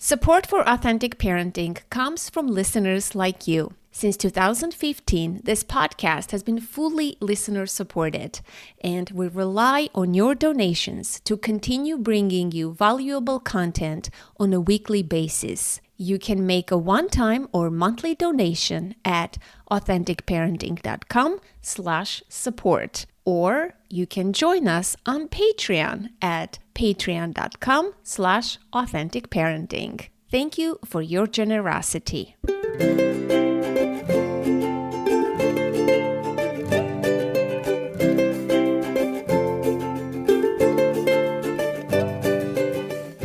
Support for authentic parenting comes from listeners like you. Since 2015, this podcast has been fully listener-supported, and we rely on your donations to continue bringing you valuable content on a weekly basis. You can make a one-time or monthly donation at authenticparenting.com/support, or you can join us on Patreon at patreon.com/authenticparenting. Thank you for your generosity.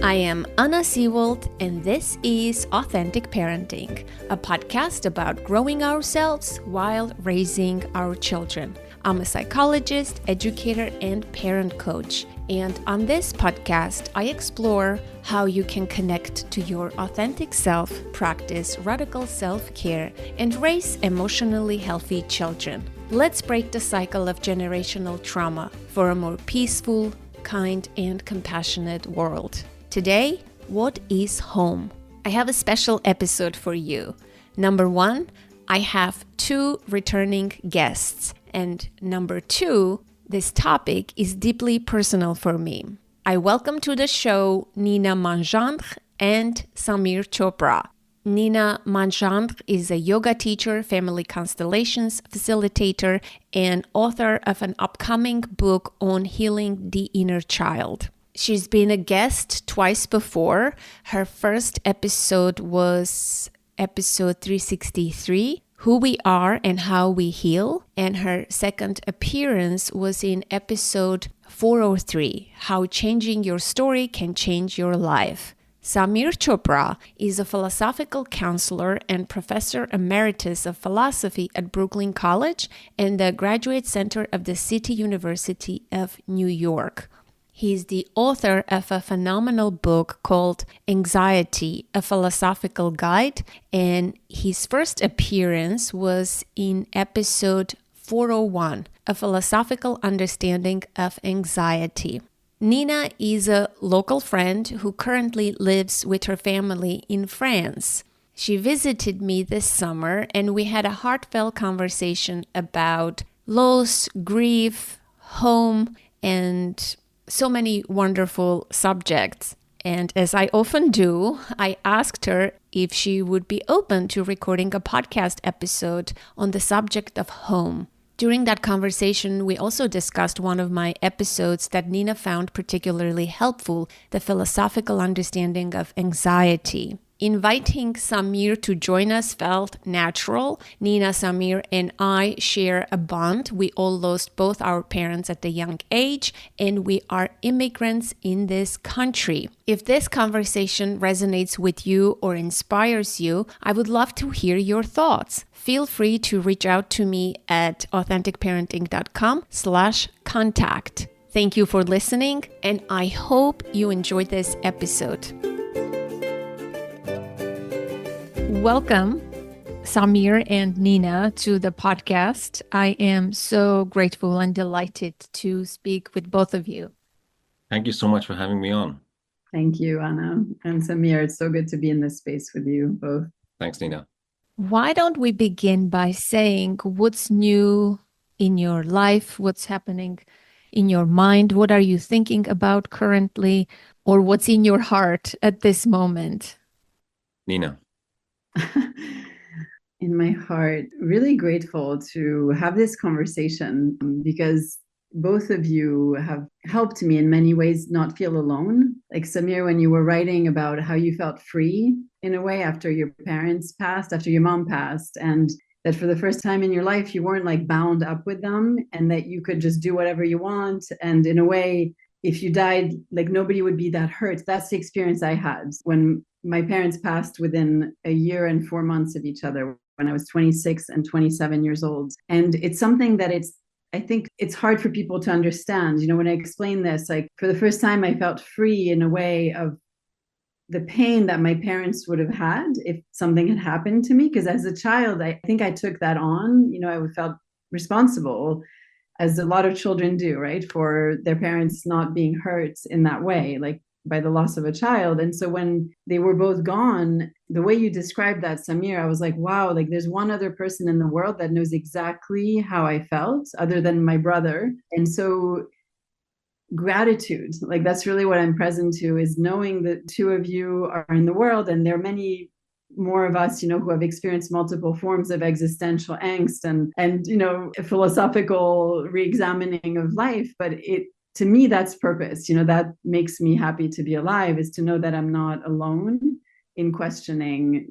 I am Anna Seewald, and this is Authentic Parenting, a podcast about growing ourselves while raising our children. I'm a psychologist, educator, and parent coach. And on this podcast, I explore how you can connect to your authentic self, practice radical self-care, and raise emotionally healthy children. Let's break the cycle of generational trauma for a more peaceful, kind, and compassionate world. Today, what is home? I have a special episode for you. Number one, I have 2 returning guests. And number 2, this topic is deeply personal for me. I welcome to the show Nina Mongendre and Samir Chopra. Nina Mongendre is a yoga teacher, family constellations facilitator, and author of an upcoming book on healing the inner child. She's been a guest twice before. Her first episode was episode 363, Who We Are and How We Heal. And her second appearance was in episode 403, How Changing Your Story Can Change Your Life. Samir Chopra is a philosophical counselor and professor emeritus of philosophy at Brooklyn College and the Graduate Center of the City University of New York. He's the author of a phenomenal book called Anxiety, a Philosophical Guide, and his first appearance was in episode 401, A Philosophical Understanding of Anxiety. Nina is a local friend who currently lives with her family in France. She visited me this summer, and we had a heartfelt conversation about loss, grief, home, and so many wonderful subjects. And as I often do, I asked her if she would be open to recording a podcast episode on the subject of home. During that conversation, we also discussed one of my episodes that Nina found particularly helpful, the philosophical understanding of anxiety. Inviting Samir to join us felt natural. Nina, Samir, and I share a bond. We all lost both our parents at a young age, and we are immigrants in this country. If this conversation resonates with you or inspires you, I would love to hear your thoughts. Feel free to reach out to me at authenticparenting.com/contact. Thank you for listening, and I hope you enjoyed this episode. Welcome, Samir and Nina, to the podcast. I am so grateful and delighted to speak with both of you. Thank you so much for having me on. Thank you, Anna. And Samir, it's so good to be in this space with you both. Thanks, Nina. Why don't we begin by saying what's new in your life, what's happening in your mind, what are you thinking about currently, or what's in your heart at this moment? Nina. In my heart, really grateful to have this conversation because both of you have helped me in many ways not feel alone. Like Samir, when you were writing about how you felt free in a way after your parents passed, after your mom passed, and that for the first time in your life, you weren't like bound up with them and that you could just do whatever you want. And in a way, if you died, like nobody would be that hurt. That's the experience I had when my parents passed within a year and 4 months of each other when I was 26 and 27 years old. And it's something that I think it's hard for people to understand. You know, when I explain this, like for the first time, I felt free in a way of the pain that my parents would have had if something had happened to me. Because as a child, I think I took that on. You know, I felt responsible, as a lot of children do, right, for their parents not being hurt in that way. Like by the loss of a child. And so when they were both gone, the way you described that, Samir, I was like, wow, like there's one other person in the world that knows exactly how I felt other than my brother. And so gratitude, like that's really what I'm present to, is knowing that two of you are in the world, and there are many more of us, who have experienced multiple forms of existential angst and philosophical re-examining of life. But to me, that's purpose. That makes me happy to be alive, is to know that I'm not alone in questioning,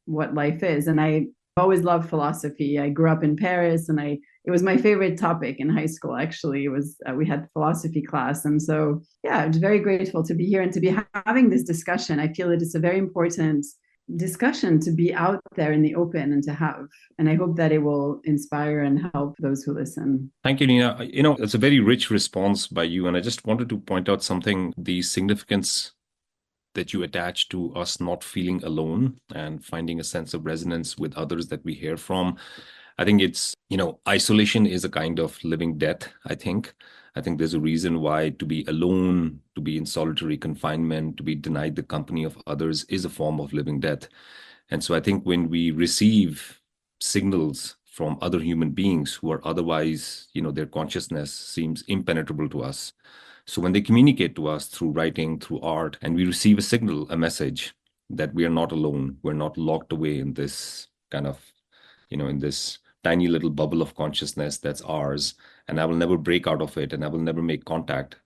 what life is. And I always loved philosophy. I grew up in Paris, and it was my favorite topic in high school. Actually, it was we had philosophy class, and so yeah, I'm very grateful to be here and to be having this discussion. I feel that it's a very important discussion to be out there in the open and to have. And I hope that it will inspire and help those who listen. Thank you, Nina. It's a very rich response by you. And I just wanted to point out something, the significance that you attach to us not feeling alone and finding a sense of resonance with others that we hear from. I think it's, isolation is a kind of living death, I think. I think there's a reason why to be alone, to be in solitary confinement, to be denied the company of others is a form of living death. And so I think when we receive signals from other human beings who are otherwise, their consciousness seems impenetrable to us. So when they communicate to us through writing, through art, and we receive a signal, a message that we are not alone, we're not locked away in this kind of, in this tiny little bubble of consciousness that's ours, and I will never break out of it, and I will never make contact.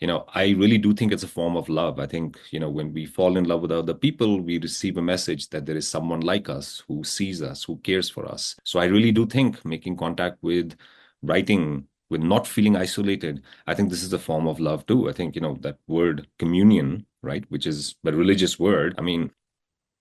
I really do think it's a form of love. I think, when we fall in love with other people, we receive a message that there is someone like us who sees us, who cares for us. So I really do think making contact with writing, with not feeling isolated, I think this is a form of love too. I think, that word communion, right, which is a religious word. I mean,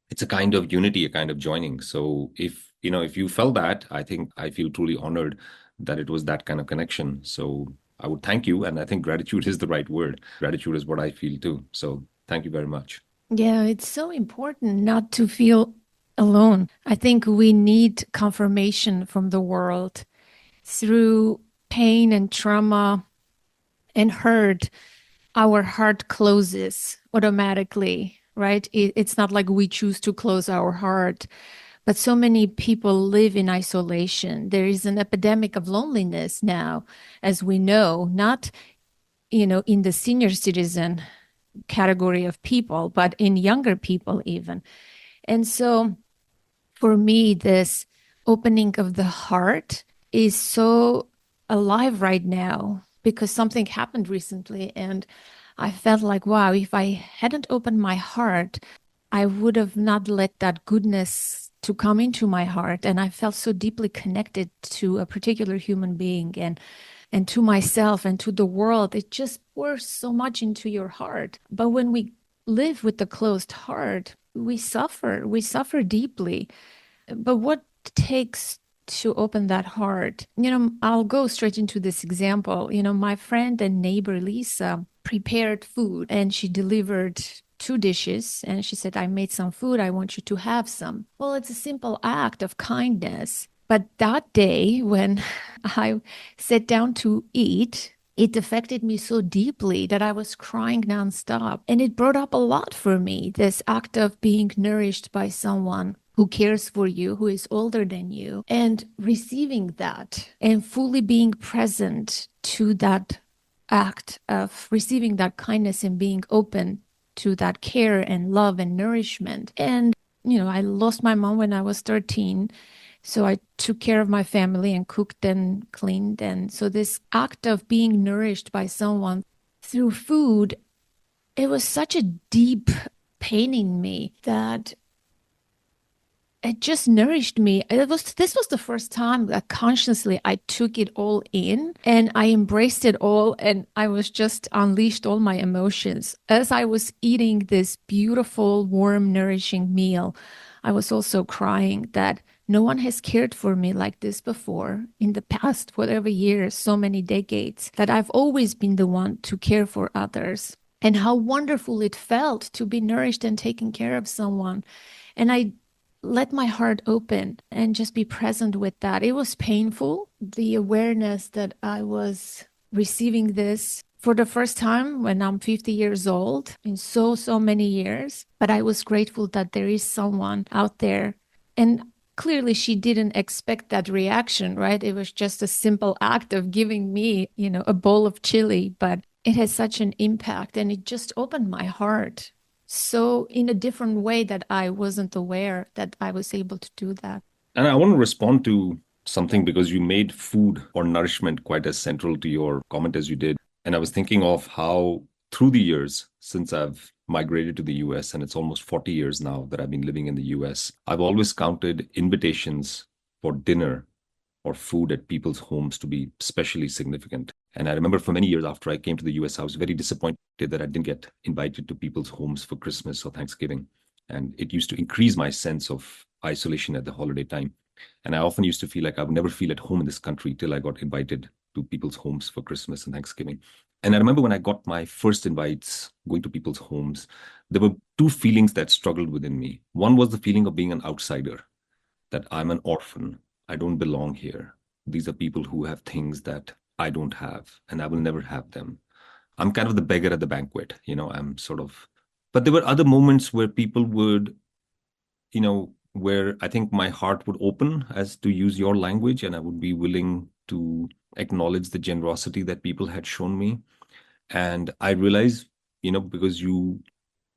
it's a kind of unity, a kind of joining. So if you felt that, I think I feel truly honored that it was that kind of connection. So I would thank you. And I think gratitude is the right word. Gratitude is what I feel too. So thank you very much. Yeah, it's so important not to feel alone. I think we need confirmation from the world through pain and trauma and hurt. Our heart closes automatically, right? It's not like we choose to close our heart. But so many people live in isolation. There is an epidemic of loneliness now, as we know, not, in the senior citizen category of people, but in younger people even. And so for me, this opening of the heart is so alive right now because something happened recently. And I felt like, wow, if I hadn't opened my heart, I would have not let that goodness to come into my heart. And I felt so deeply connected to a particular human being and to myself and to the world. It just pours so much into your heart. But when we live with a closed heart, we suffer deeply. But what takes to open that heart? I'll go straight into this example. My friend and neighbor Lisa prepared food and she delivered 2 dishes and she said, I made some food. I want you to have some. Well, it's a simple act of kindness. But that day when I sat down to eat, it affected me so deeply that I was crying nonstop. And it brought up a lot for me, this act of being nourished by someone who cares for you, who is older than you, and receiving that and fully being present to that act of receiving that kindness and being open to that care and love and nourishment. And, I lost my mom when I was 13. So I took care of my family and cooked and cleaned. And so this act of being nourished by someone through food, it was such a deep pain in me that it just nourished me. This was the first time that consciously I took it all in and I embraced it all, and I was just unleashed all my emotions. As I was eating this beautiful, warm, nourishing meal, I was also crying that no one has cared for me like this before in the past, whatever years, so many decades, that I've always been the one to care for others. And how wonderful it felt to be nourished and taking care of someone. And I let my heart open and just be present with that. It was painful. The awareness that I was receiving this for the first time when I'm 50 years old in so many years. But I was grateful that there is someone out there. And clearly she didn't expect that reaction, right? It was just a simple act of giving me, a bowl of chili, but it has such an impact and it just opened my heart. So in a different way that I wasn't aware that I was able to do that. And I want to respond to something because you made food or nourishment quite as central to your comment as you did. And I was thinking of how through the years since I've migrated to the US, and it's almost 40 years now that I've been living in the US, I've always counted invitations for dinner or food at people's homes to be especially significant. And I remember for many years after I came to the US, I was very disappointed that I didn't get invited to people's homes for Christmas or Thanksgiving. And it used to increase my sense of isolation at the holiday time. And I often used to feel like I would never feel at home in this country till I got invited to people's homes for Christmas and Thanksgiving. And I remember when I got my first invites going to people's homes, there were two feelings that struggled within me. One was the feeling of being an outsider, that I'm an orphan. I don't belong here. These are people who have things that I don't have, and I will never have them. I'm kind of the beggar at the banquet, I'm sort of, but there were other moments where people would, where I think my heart would open, as to use your language, and I would be willing to acknowledge the generosity that people had shown me. And I realized, because you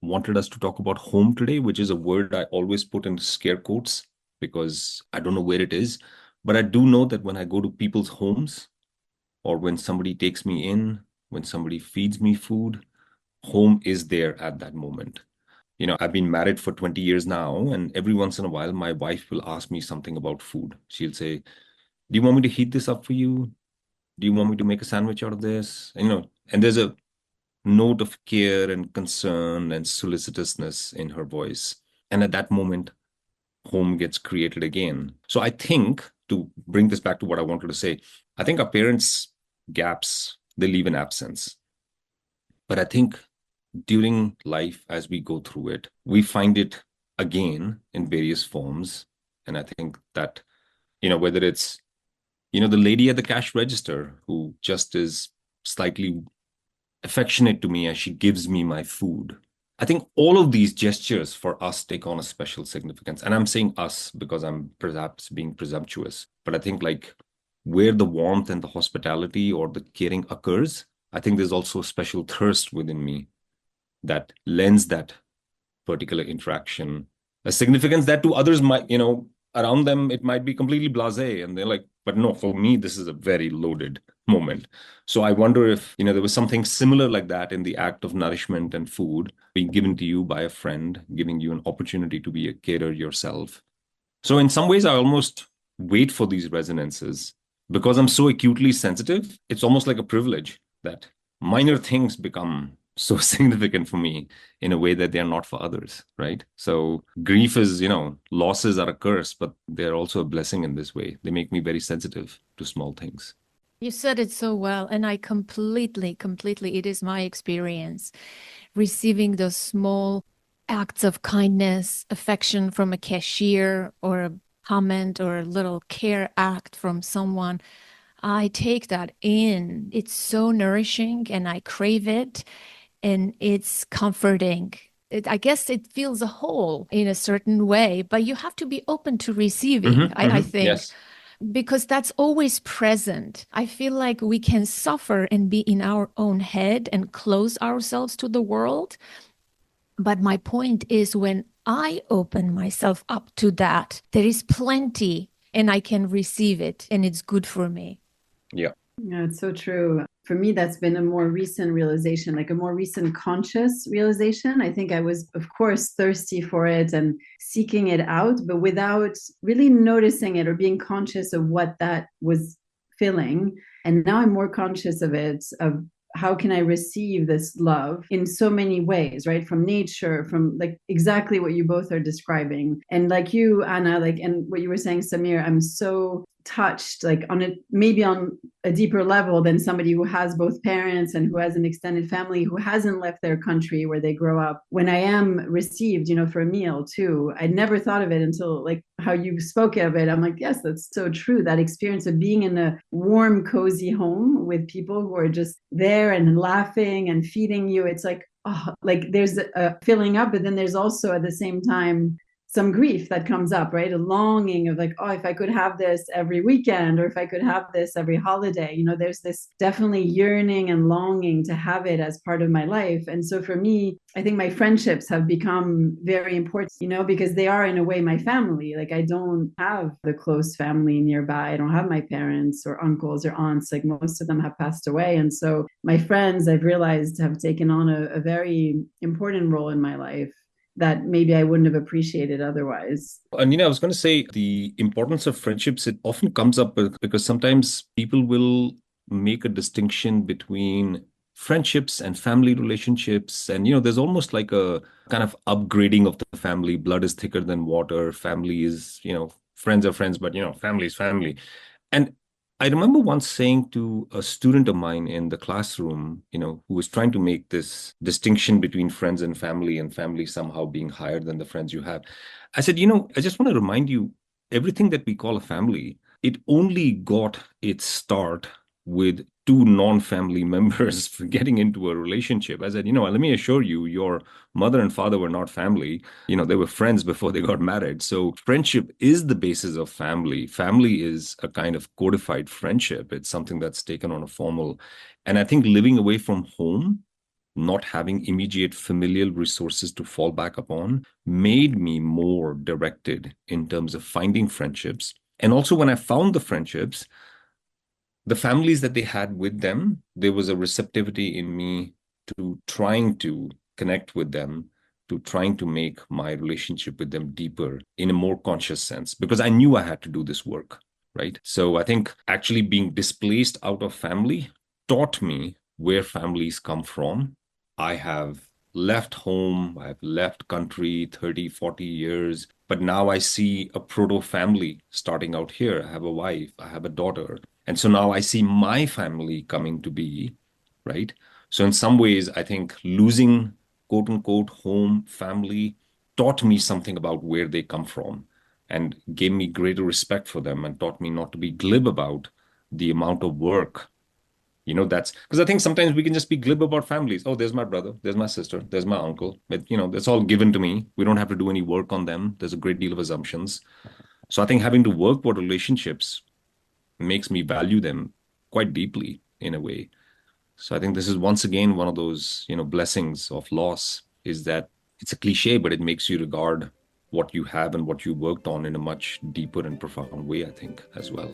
wanted us to talk about home today, which is a word I always put in scare quotes because I don't know where it is, but I do know that when I go to people's homes or when somebody takes me in, when somebody feeds me food, home is there at that moment. I've been married for 20 years now, and every once in a while, my wife will ask me something about food. She'll say, do you want me to heat this up for you? Do you want me to make a sandwich out of this? And there's a note of care and concern and solicitousness in her voice. And at that moment, home gets created again. So I think, to bring this back to what I wanted to say, I think our parents' gaps, they leave an absence. But I think during life, as we go through it, we find it again in various forms. And I think that, whether it's, the lady at the cash register who just is slightly affectionate to me as she gives me my food. I think all of these gestures for us take on a special significance. And I'm saying us because I'm perhaps being presumptuous. But I think like where the warmth and the hospitality or the caring occurs, I think there's also a special thirst within me that lends that particular interaction a significance that to others might, around them, it might be completely blasé. And they're like, but no, for me, this is a very loaded moment. So I wonder if, there was something similar like that in the act of nourishment and food being given to you by a friend, giving you an opportunity to be a caterer yourself. So in some ways, I almost wait for these resonances because I'm so acutely sensitive. It's almost like a privilege that minor things become so significant for me in a way that they're not for others, right? So grief is, losses are a curse, but they're also a blessing in this way. They make me very sensitive to small things. You said it so well, and I completely, it is my experience receiving those small acts of kindness, affection from a cashier or a comment or a little care act from someone. I take that in. It's so nourishing and I crave it. And it's comforting. I guess it feels a whole in a certain way, but you have to be open to receiving, I think, yes. Because that's always present. I feel like we can suffer and be in our own head and close ourselves to the world. But my point is when I open myself up to that, there is plenty and I can receive it and it's good for me. Yeah. Yeah, it's so true. For me, that's been a more recent realization, like a more recent conscious realization. I think I was, of course, thirsty for it and seeking it out, but without really noticing it or being conscious of what that was feeling. And now I'm more conscious of it, of how can I receive this love in so many ways, right? From nature, from like exactly what you both are describing. And like you, Anna, and what you were saying, Samir, I'm so touched, like maybe on a deeper level than somebody who has both parents and who has an extended family who hasn't left their country where they grow up. When I am received, for a meal too, I never thought of it until like how you spoke of it. I'm like, yes, that's so true. That experience of being in a warm, cozy home with people who are just there and laughing and feeding you. It's like, oh, like there's a filling up, but then there's also at the same time some grief that comes up, right? A longing of like, oh, if I could have this every weekend, or if I could have this every holiday, there's this definitely yearning and longing to have it as part of my life. And so for me, I think my friendships have become very important, because they are in a way my family. Like I don't have the close family nearby. I don't have my parents or uncles or aunts. Like most of them have passed away. And so my friends, I've realized, have taken on a very important role in my life that maybe I wouldn't have appreciated otherwise. And I was going to say the importance of friendships, it often comes up because sometimes people will make a distinction between friendships and family relationships. And, there's almost like a kind of upgrading of the family. Blood is thicker than water. Family is, friends are friends, but, family is family. And I remember once saying to a student of mine in the classroom, who was trying to make this distinction between friends and family somehow being higher than the friends you have. I said, I just want to remind you, everything that we call a family, it only got its start with two non-family members getting into a relationship. I said, let me assure you, your mother and father were not family. They were friends before they got married. So friendship is the basis of family. Family is a kind of codified friendship. It's something that's taken on a formal. And I think living away from home, not having immediate familial resources to fall back upon, made me more directed in terms of finding friendships. And also when I found the friendships, the families that they had with them, there was a receptivity in me to trying to connect with them, to trying to make my relationship with them deeper in a more conscious sense, because I knew I had to do this work, right? So I think actually being displaced out of family taught me where families come from. I have left home, I've left country 30, 40 years, but now I see a proto-family starting out here. I have a wife, I have a daughter. And so now I see my family coming to be, right? So in some ways, I think losing quote unquote home, family taught me something about where they come from and gave me greater respect for them and taught me not to be glib about the amount of work. That's because I think sometimes we can just be glib about families. Oh, there's my brother, there's my sister, there's my uncle. But, that's all given to me. We don't have to do any work on them. There's a great deal of assumptions. So I think having to work for relationships makes me value them quite deeply in a way. So I think this is once again one of those, blessings of loss, is that it's a cliche, but it makes you regard what you have and what you worked on in a much deeper and profound way, I think, as well.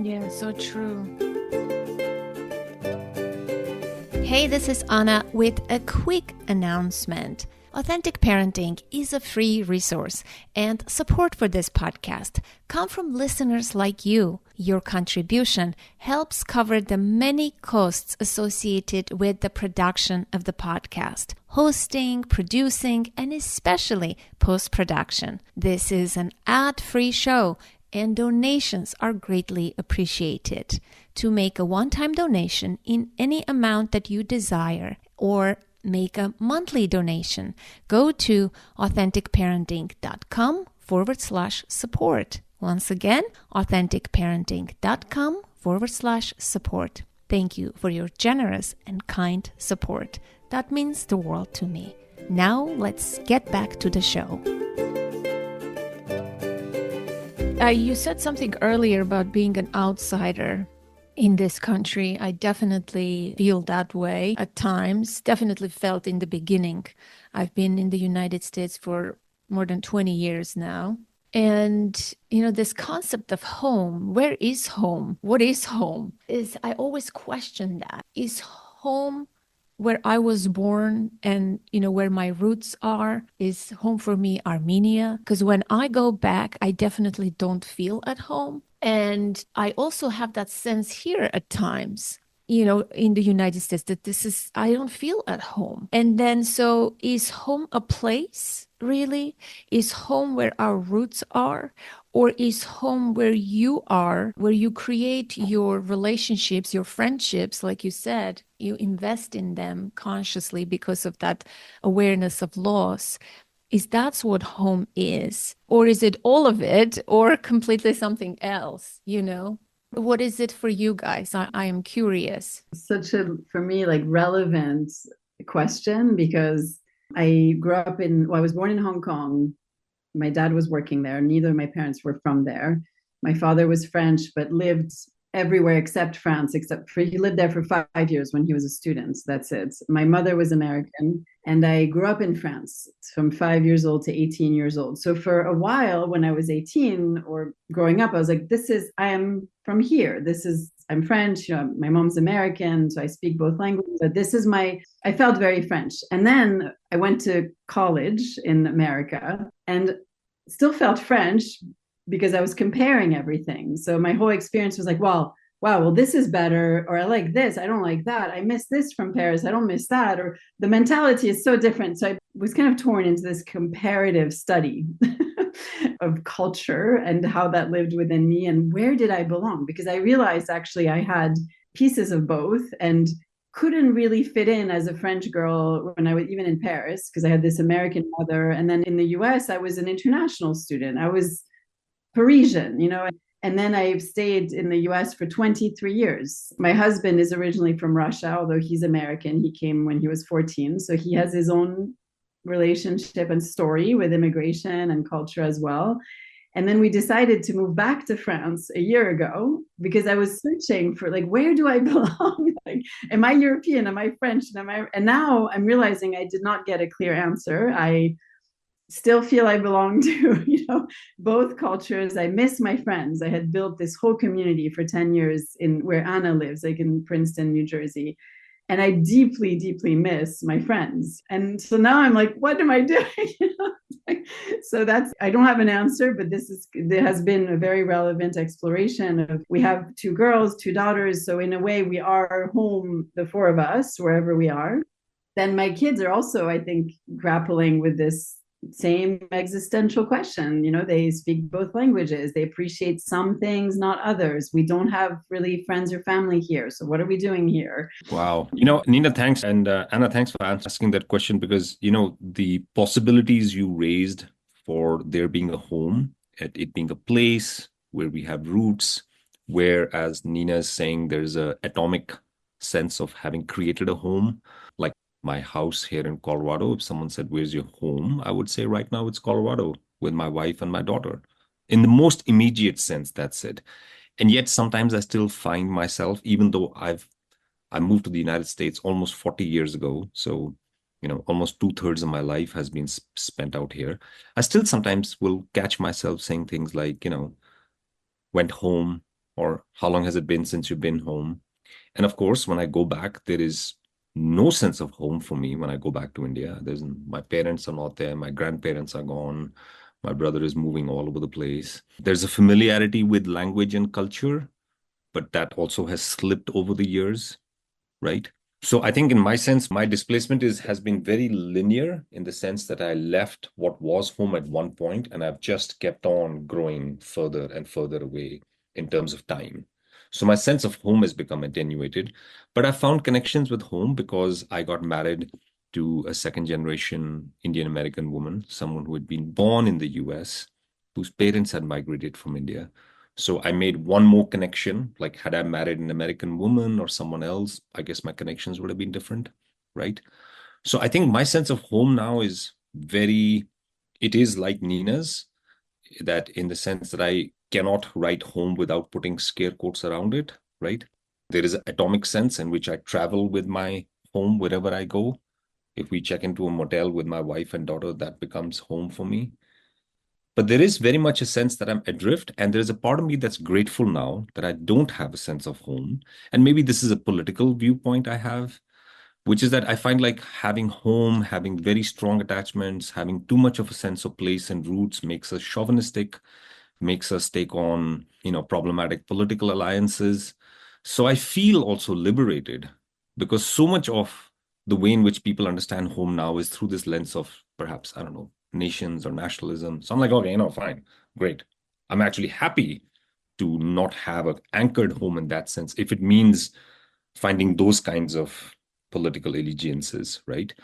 Yeah, so true. Hey, this is Anna with a quick announcement. Authentic Parenting is a free resource, and support for this podcast come from listeners like you. Your contribution helps cover the many costs associated with the production of the podcast, hosting, producing, and especially post-production. This is an ad-free show, and donations are greatly appreciated. To make a one-time donation in any amount that you desire, or make a monthly donation, go to authenticparenting.com/support. Once again, authenticparenting.com/support. Thank you for your generous and kind support. That means the world to me. Now let's get back to the show. You said something earlier about being an outsider in this country. I definitely feel that way at times, definitely felt in the beginning. I've been in the United States for more than 20 years now. And, this concept of home, where is home? What is home? I always question that. Is home where I was born and, where my roots are? Is home for me Armenia? Because when I go back, I definitely don't feel at home. And I also have that sense here at times, in the United States, that I don't feel at home. And then, so is home a place really? Is home where our roots are? Or is home where you are, where you create your relationships, your friendships, like you said, you invest in them consciously because of that awareness of loss? Is that what home is? Or is it all of it or completely something else, you know? What is it for you guys? I am curious. Such a, for me, like relevant question, because I grew up in, well, I was born in Hong Kong. My dad was working there. Neither of my parents were from there. My father was French, but lived everywhere except France, except for he lived there for 5 years when he was a student. That's it. My mother was American, and I grew up in France from 5 years old to 18 years old. So for a while, when I was 18 or growing up, I was like, I am from here. I'm French. You know, my mom's American, so I speak both languages. But I felt very French. And then I went to college in America and still felt French, because I was comparing everything. So my whole experience was like, wow, well, this is better, or I like this, I don't like that. I miss this from Paris, I don't miss that, or the mentality is so different. So I was kind of torn into this comparative study of culture and how that lived within me and where did I belong? Because I realized actually I had pieces of both and couldn't really fit in as a French girl when I was even in Paris, because I had this American mother. And then in the US, I was an international student. I was Parisian, you know. And then I stayed in the US for 23 years. My husband is originally from Russia, although he's American. He came when he was 14. So he has his own relationship and story with immigration and culture as well. And then we decided to move back to France a year ago, because I was searching for, like, where do I belong? Like, am I European? Am I French? And now I'm realizing I did not get a clear answer. I still feel I belong to, both cultures. I miss my friends. I had built this whole community for 10 years in where Anna lives, like in Princeton, New Jersey. And I deeply, deeply miss my friends. And so now I'm like, what am I doing? So I don't have an answer, but there has been a very relevant exploration of, we have 2 girls, 2 daughters. So in a way, we are home, the 4 of us, wherever we are. Then my kids are also, I think, grappling with this same existential question. They speak both languages. They appreciate some things, not others. We don't have really friends or family here. So what are we doing here? Wow. Nina, thanks. And Anna, thanks for asking that question, because, the possibilities you raised for there being a home, it being a place where we have roots, where, as Nina is saying, there's a atomic sense of having created a home. Like my house here in Colorado, if someone said, where's your home? I would say right now it's Colorado with my wife and my daughter. In the most immediate sense, that's it. And yet sometimes I still find myself, even though I moved to the United States almost 40 years ago. So, almost 2/3 of my life has been spent out here. I still sometimes will catch myself saying things like, went home, or how long has it been since you've been home? And of course, when I go back, there is no sense of home for me when I go back to India. My parents are not there. My grandparents are gone. My brother is moving all over the place. There's a familiarity with language and culture, but that also has slipped over the years, right? So I think in my sense, my displacement has been very linear, in the sense that I left what was home at one point, and I've just kept on growing further and further away in terms of time. So my sense of home has become attenuated, but I found connections with home because I got married to a second generation Indian American woman, someone who had been born in the US, whose parents had migrated from India. So I made one more connection. Like, had I married an American woman or someone else, I guess my connections would have been different, right? So I think my sense of home now is it is like Nina's, that in the sense that I cannot write home without putting scare quotes around it, right? There is an atomic sense in which I travel with my home wherever I go. If we check into a motel with my wife and daughter, that becomes home for me. But there is very much a sense that I'm adrift, and there's a part of me that's grateful now that I don't have a sense of home. And maybe this is a political viewpoint I have, which is that I find like having home, having very strong attachments, having too much of a sense of place and roots makes us chauvinistic, makes us take on, problematic political alliances. So I feel also liberated, because so much of the way in which people understand home now is through this lens of, perhaps, I don't know, nations or nationalism. So I'm like, okay, fine, great. I'm actually happy to not have an anchored home in that sense, if it means finding those kinds of political allegiances, right?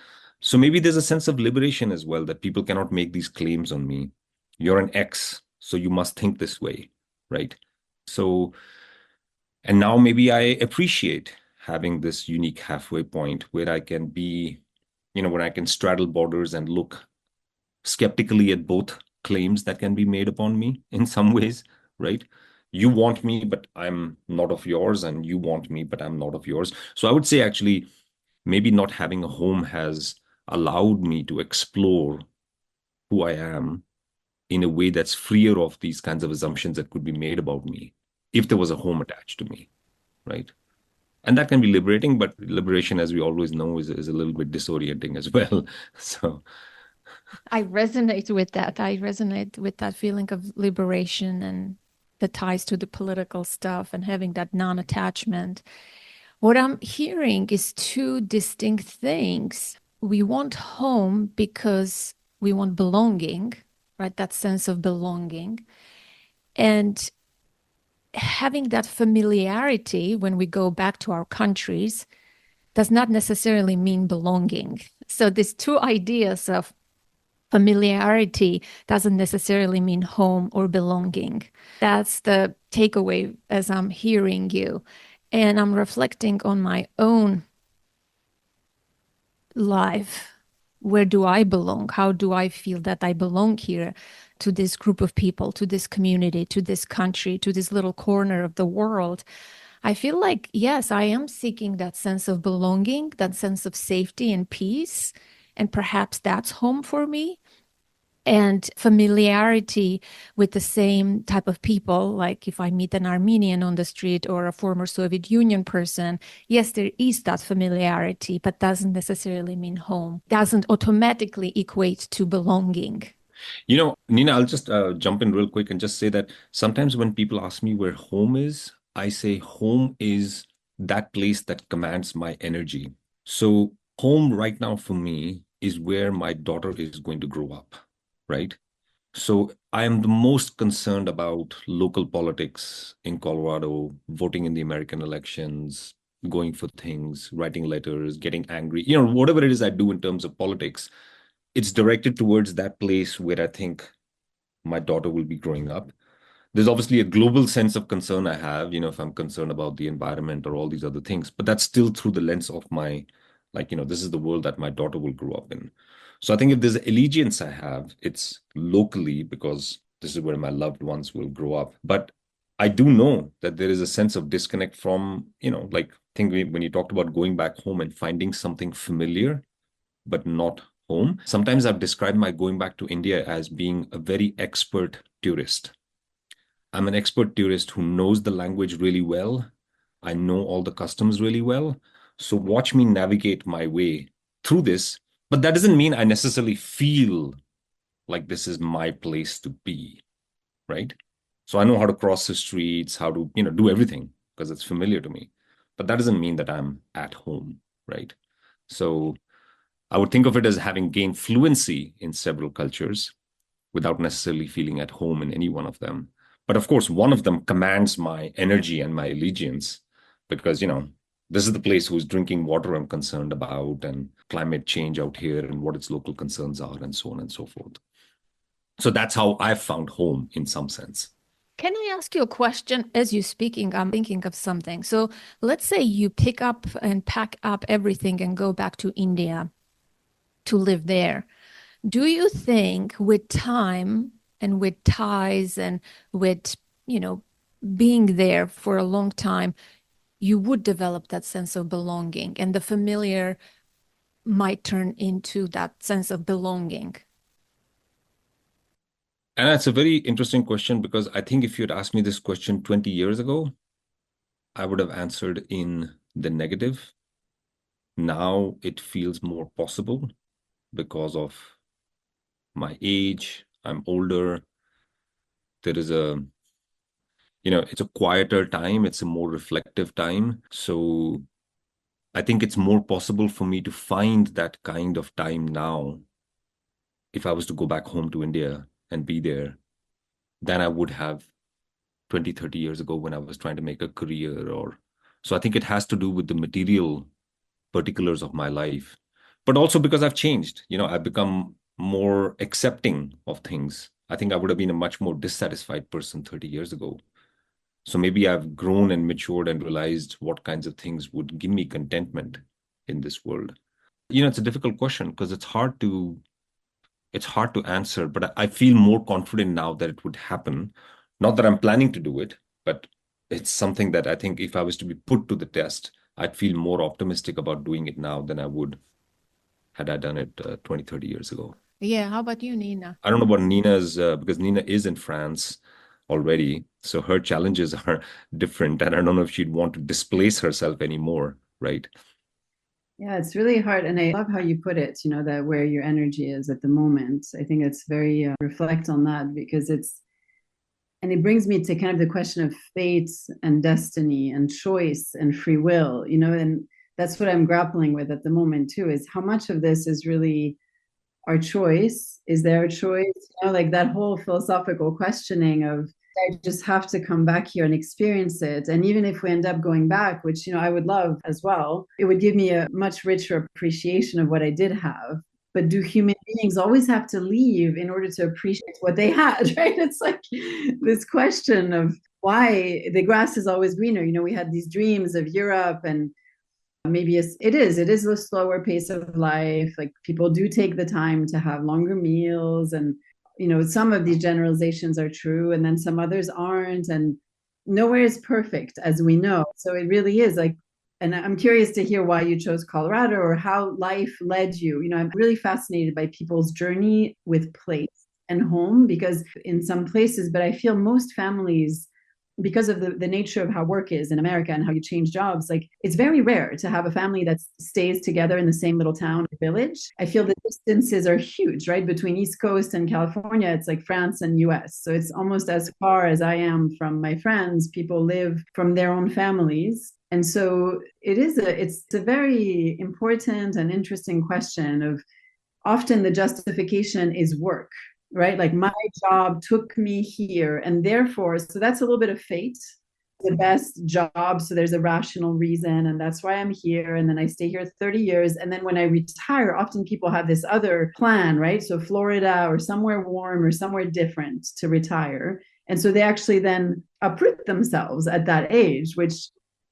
So maybe there's a sense of liberation as well, that people cannot make these claims on me. You're an X, so you must think this way, right? So, and now maybe I appreciate having this unique halfway point where I can be, where I can straddle borders and look skeptically at both claims that can be made upon me in some ways, right? You want me, but I'm not of yours, and you want me, but I'm not of yours. So I would say actually, maybe not having a home has allowed me to explore who I am in a way that's freer of these kinds of assumptions that could be made about me if there was a home attached to me, right? And that can be liberating, but liberation, as we always know, is a little bit disorienting as well. So I resonate with that. I resonate with that feeling of liberation and the ties to the political stuff and having that non-attachment. What I'm hearing is two distinct things. We want home because we want belonging, right? That sense of belonging. And having that familiarity when we go back to our countries does not necessarily mean belonging. So these two ideas of familiarity doesn't necessarily mean home or belonging. That's the takeaway as I'm hearing you. And I'm reflecting on my own life. Where do I belong? How do I feel that I belong here to this group of people, to this community, to this country, to this little corner of the world? I feel like, yes, I am seeking that sense of belonging, that sense of safety and peace. And perhaps that's home for me. And familiarity with the same type of people, like if I meet an Armenian on the street or a former Soviet Union person, yes, there is that familiarity, but doesn't necessarily mean home, doesn't automatically equate to belonging. Nina, I'll just jump in real quick and just say that sometimes when people ask me where home is, I say home is that place that commands my energy. So home right now for me is where my daughter is going to grow up, right? So I am the most concerned about local politics in Colorado, voting in the American elections, going for things, writing letters, getting angry, whatever it is I do in terms of politics, it's directed towards that place where I think my daughter will be growing up. There's obviously a global sense of concern I have, if I'm concerned about the environment or all these other things, but that's still through the lens of my, this is the world that my daughter will grow up in. So I think if there's allegiance I have, it's locally because this is where my loved ones will grow up. But I do know that there is a sense of disconnect from, I think when you talked about going back home and finding something familiar, but not home. Sometimes I've described my going back to India as being a very expert tourist. I'm an expert tourist who knows the language really well. I know all the customs really well. So watch me navigate my way through this. But that doesn't mean I necessarily feel like this is my place to be, right? So I know how to cross the streets, how to, do everything because it's familiar to me. But that doesn't mean that I'm at home, right? So I would think of it as having gained fluency in several cultures without necessarily feeling at home in any one of them. But of course, one of them commands my energy and my allegiance because, this is the place whose drinking water I'm concerned about and climate change out here and what its local concerns are and so on and so forth. So that's how I've found home in some sense. Can I ask you a question? As you're speaking, I'm thinking of something. So let's say you pick up and pack up everything and go back to India to live there. Do you think with time and with ties and with, being there for a long time, you would develop that sense of belonging and the familiar might turn into that sense of belonging? And that's a very interesting question because I think if you'd asked me this question 20 years ago, I would have answered in the negative. Now it feels more possible because of my age. I'm older. There is it's a quieter time. It's a more reflective time. So I think it's more possible for me to find that kind of time now if I was to go back home to India and be there than I would have 20, 30 years ago when I was trying to make a career. Or so I think it has to do with the material particulars of my life, but also because I've changed. I've become more accepting of things. I think I would have been a much more dissatisfied person 30 years ago. So maybe I've grown and matured and realized what kinds of things would give me contentment in this world. It's a difficult question because it's hard to answer, but I feel more confident now that it would happen. Not that I'm planning to do it, but it's something that I think if I was to be put to the test, I'd feel more optimistic about doing it now than I would had I done it 20, 30 years ago. Yeah, how about you, Nina? I don't know about Nina's, because Nina is in France already. So her challenges are different. And I don't know if she'd want to displace herself anymore, right? Yeah, it's really hard. And I love how you put it, that where your energy is at the moment. I think it's very reflect on that because and it brings me to kind of the question of fate and destiny and choice and free will, and that's what I'm grappling with at the moment too, is how much of this is really our choice? Is there a choice? Like that whole philosophical questioning of, I just have to come back here and experience it. And even if we end up going back, which, I would love as well, it would give me a much richer appreciation of what I did have. But do human beings always have to leave in order to appreciate what they had, right? It's like this question of why the grass is always greener. We had these dreams of Europe, and maybe it is a slower pace of life. Like people do take the time to have longer meals, and some of these generalizations are true and then some others aren't, and nowhere is perfect, as we know. So it really is like, and I'm curious to hear why you chose Colorado or how life led you. I'm really fascinated by people's journey with place and home, because in some places, but I feel most families, because of the nature of how work is in America and how you change jobs, like it's very rare to have a family that stays together in the same little town or village. I feel the distances are huge, right? Between East Coast and California, it's like France and US. So it's almost as far as I am from my friends. People live from their own families. And so it's a very important and interesting question of, often the justification is work, right? Like my job took me here, and therefore, so that's a little bit of fate, the best job. So there's a rational reason, and that's why I'm here. And then I stay here 30 years. And then when I retire, often people have this other plan, right? So Florida or somewhere warm or somewhere different to retire. And so they actually then uproot themselves at that age, which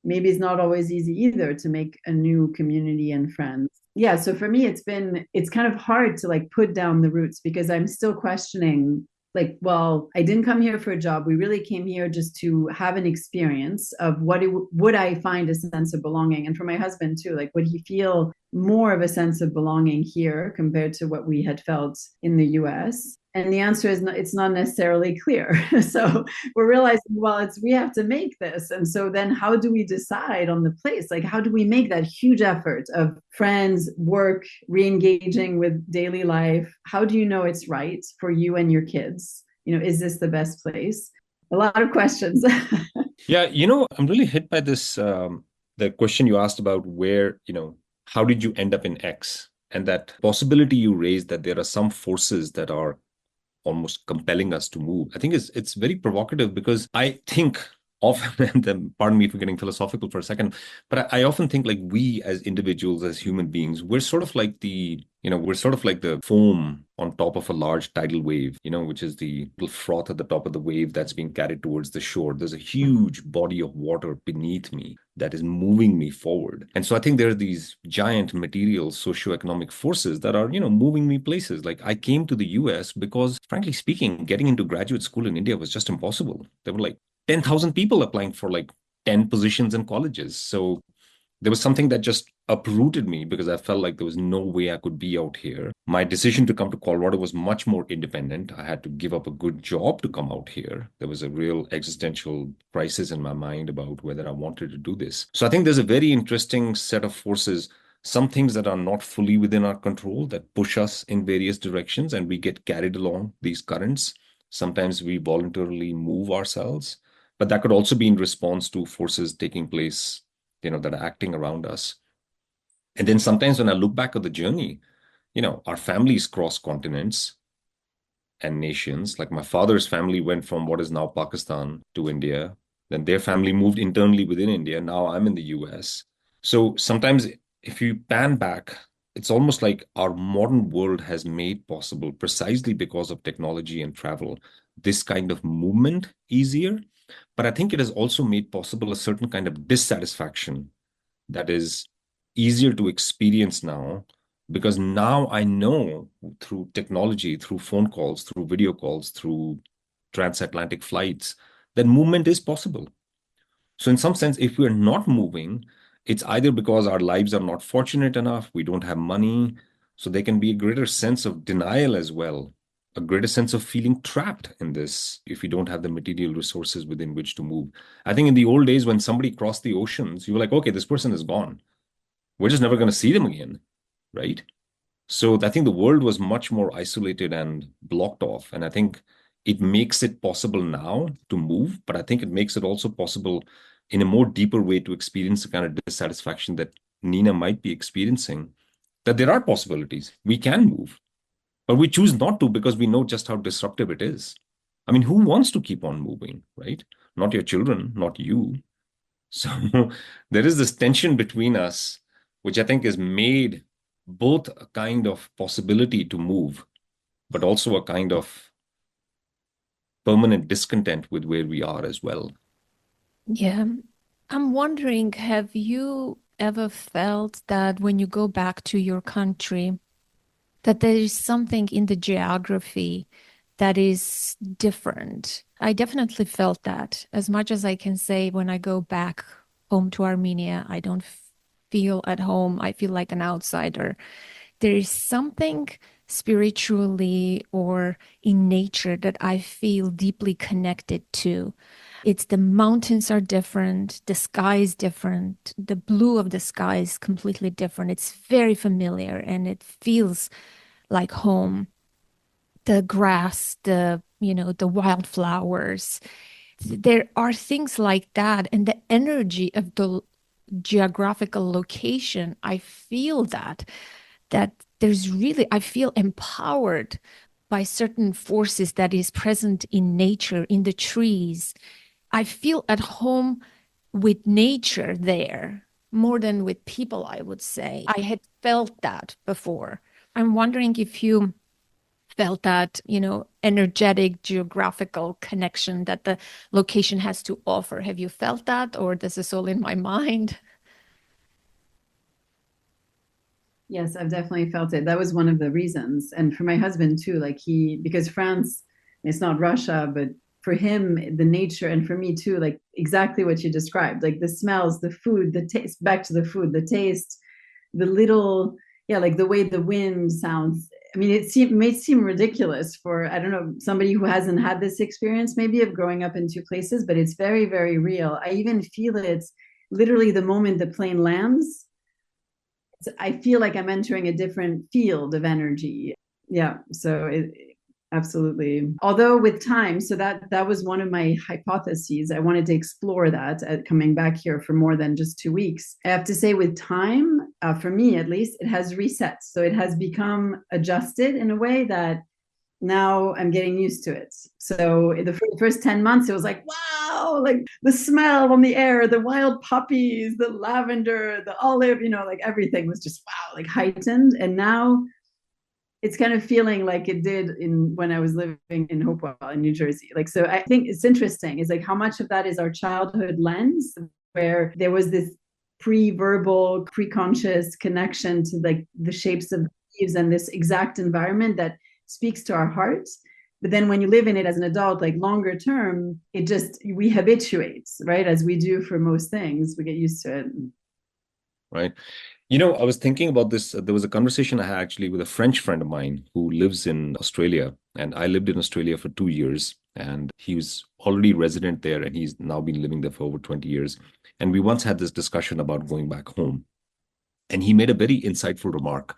maybe is not always easy either, to make a new community and friends. Yeah, so for me, it's kind of hard to like put down the roots, because I'm still questioning, like, well, I didn't come here for a job. We really came here just to have an experience of would I find a sense of belonging? And for my husband too, like, would he feel more of a sense of belonging here compared to what we had felt in the US? And the answer is it's not necessarily clear. So we're realizing, well, we have to make this. And so then how do we decide on the place? Like, how do we make that huge effort of friends, work, re-engaging with daily life? How do you know it's right for you and your kids? Is this the best place? A lot of questions. Yeah, I'm really hit by this, the question you asked about where, how did you end up in X? And that possibility you raised, that there are some forces that are almost compelling us to move. I think it's very provocative, because I think often, and then pardon me for getting philosophical for a second, but I often think like we as individuals, as human beings, we're sort of like the foam on top of a large tidal wave, which is the little froth at the top of the wave that's being carried towards the shore. There's a huge body of water beneath me that is moving me forward. And so I think there are these giant material socioeconomic forces that are, moving me places. Like I came to the US because, frankly speaking, getting into graduate school in India was just impossible. There were like 10,000 people applying for like 10 positions in colleges. So there was something that just uprooted me, because I felt like there was no way I could be out here. My decision to come to Colorado was much more independent. I had to give up a good job to come out here. There was a real existential crisis in my mind about whether I wanted to do this. So I think there's a very interesting set of forces, some things that are not fully within our control, that push us in various directions, and we get carried along these currents. Sometimes we voluntarily move ourselves, but that could also be in response to forces taking place, that are acting around us. And then sometimes when I look back at the journey, our families cross continents. and nations. Like my father's family went from what is now Pakistan to India. Then their family moved internally within India. Now I'm in the US. So sometimes if you pan back, it's almost like our modern world has made possible precisely because of technology and travel, this kind of movement easier. But I think it has also made possible a certain kind of dissatisfaction that is easier to experience now because now I know through technology, through phone calls, through video calls, through transatlantic flights, that movement is possible. So, in some sense, if we're not moving, it's either because our lives are not fortunate enough, we don't have money. So, there can be a greater sense of denial as well, a greater sense of feeling trapped in this if you don't have the material resources within which to move. I think in the old days, when somebody crossed the oceans, you were like, okay, this person is gone. We're just never going to see them again, right? So I think the world was much more isolated and blocked off. And I think it makes it possible now to move, but I think it makes it also possible in a more deeper way to experience the kind of dissatisfaction that Nina might be experiencing, that there are possibilities. We can move, but we choose not to because we know just how disruptive it is. I mean, who wants to keep on moving, right? Not your children, not you. So there is this tension between us, which I think is made both a kind of possibility to move, but also a kind of permanent discontent with where we are as well. Yeah. I'm wondering, have you ever felt that when you go back to your country, that there is something in the geography that is different? I definitely felt that. As much as I can say, when I go back home to Armenia, I don't feel at home. I feel like an outsider. There is something spiritually or in nature that I feel deeply connected to. It's the mountains are different, the sky is different, the blue of the sky is completely different. It's very familiar and it feels like home. The grass, the wildflowers. There are things like that, and the energy of the geographical location, I feel that there's really, I feel empowered by certain forces that is present in nature, in the trees. I feel at home with nature there more than with people, I would say. I had felt that before. I'm wondering if you felt that, energetic geographical connection that the location has to offer. Have you felt that, or this is all in my mind? Yes, I've definitely felt it. That was one of the reasons. And for my husband too, because France, it's not Russia, but for him, the nature, and for me too, like exactly what you described, like the smells, the food, the taste, back to the food, the taste, the little, yeah, like the way the wind sounds. I mean, may seem ridiculous for, I don't know, somebody who hasn't had this experience maybe of growing up in two places, but it's very, very real. I even feel it literally the moment the plane lands. I feel like I'm entering a different field of energy. Yeah, so absolutely. Although with time, so that was one of my hypotheses. I wanted to explore that coming back here for more than just 2 weeks. I have to say, with time, for me at least, it has reset. So it has become adjusted in a way that now I'm getting used to it. So the first 10 months, it was like, wow, like the smell on the air, the wild poppies, the lavender, the olive, like everything was just, wow, like heightened. And now it's kind of feeling like it did when I was living in Hopewell in New Jersey. Like, so I think it's interesting is like how much of that is our childhood lens, where there was this pre-verbal, pre-conscious connection to like the shapes of leaves and this exact environment that speaks to our hearts. But then when you live in it as an adult, like longer term, we habituates, right? As we do for most things, we get used to it. Right. I was thinking about this. There was a conversation I had actually with a French friend of mine who lives in Australia, and I lived in Australia for 2 years, and he was already resident there, and he's now been living there for over 20 years. And we once had this discussion about going back home, and he made a very insightful remark.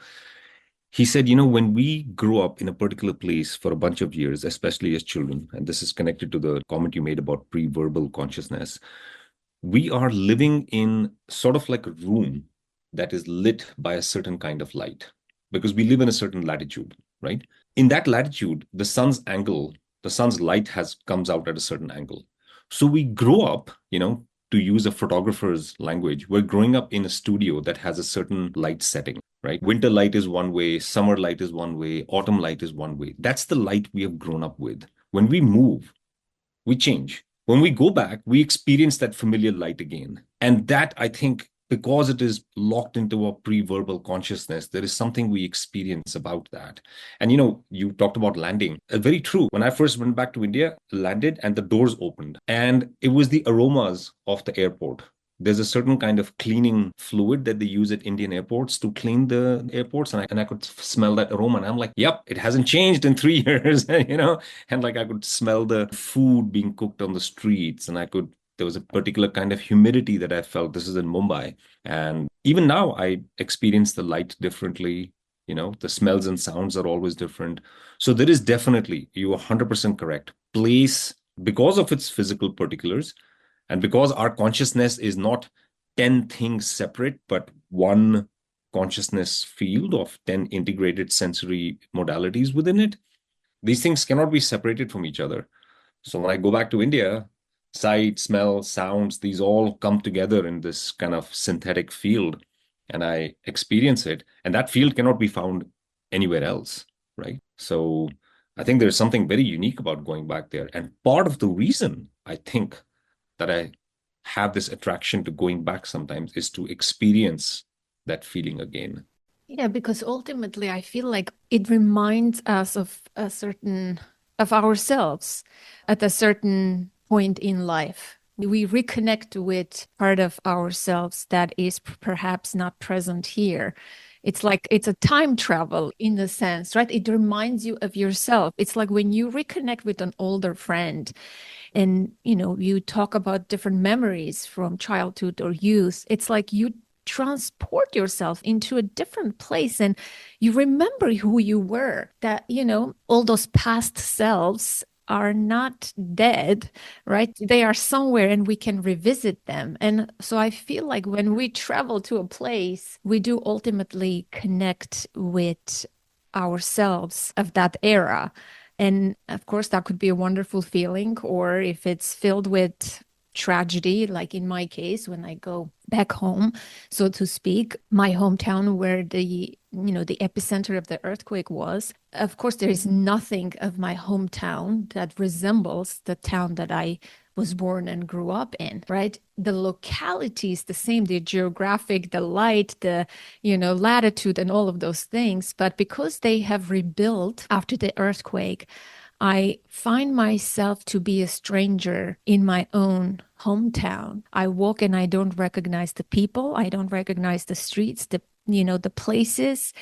He said, when we grow up in a particular place for a bunch of years, especially as children, and this is connected to the comment you made about pre-verbal consciousness, we are living in sort of like a room that is lit by a certain kind of light because we live in a certain latitude, right? in that latitude, the sun's angle, the sun's light comes out at a certain angle. So we grow up, to use a photographer's language, we're growing up in a studio that has a certain light setting, right? Winter light is one way, summer light is one way, autumn light is one way. That's the light we have grown up with. When we move, we change. When we go back, we experience that familiar light again. And that, I think, because it is locked into our pre-verbal consciousness, there is something we experience about that. And, you talked about landing. Very true. When I first went back to India, landed and the doors opened. And it was the aromas of the airport. There's a certain kind of cleaning fluid that they use at Indian airports to clean the airports. And I could smell that aroma. And I'm like, yep, it hasn't changed in 3 years, And like I could smell the food being cooked on the streets. And there was a particular kind of humidity that I felt. This is in Mumbai. And even now I experience the light differently. The smells and sounds are always different. So there is definitely, you are 100% correct, place because of its physical particulars. And because our consciousness is not 10 things separate, but one consciousness field of 10 integrated sensory modalities within it, these things cannot be separated from each other. So when I go back to India, sight, smell, sounds, these all come together in this kind of synthetic field, and I experience it. And that field cannot be found anywhere else, right? So I think there's something very unique about going back there. And part of the reason I think that I have this attraction to going back sometimes is to experience that feeling again. Yeah, because ultimately I feel like it reminds us of ourselves at a certain point in life. We reconnect with part of ourselves that is perhaps not present here. It's like it's a time travel in a sense, right? It reminds you of yourself. It's like when you reconnect with an older friend and, you talk about different memories from childhood or youth. It's like you transport yourself into a different place and you remember who you were, that, all those past selves are not dead, right? They are somewhere and we can revisit them. And so I feel like when we travel to a place, we do ultimately connect with ourselves of that era. And of course, that could be a wonderful feeling, or if it's filled with tragedy, like in my case, when I go back home, so to speak, my hometown where the epicenter of the earthquake was. Of course, there is nothing of my hometown that resembles the town that I was born and grew up in, right? The locality is the same, the geographic, the light, the, latitude and all of those things. But because they have rebuilt after the earthquake, I find myself to be a stranger in my own hometown. I walk and I don't recognize the people. I don't recognize the streets, the places.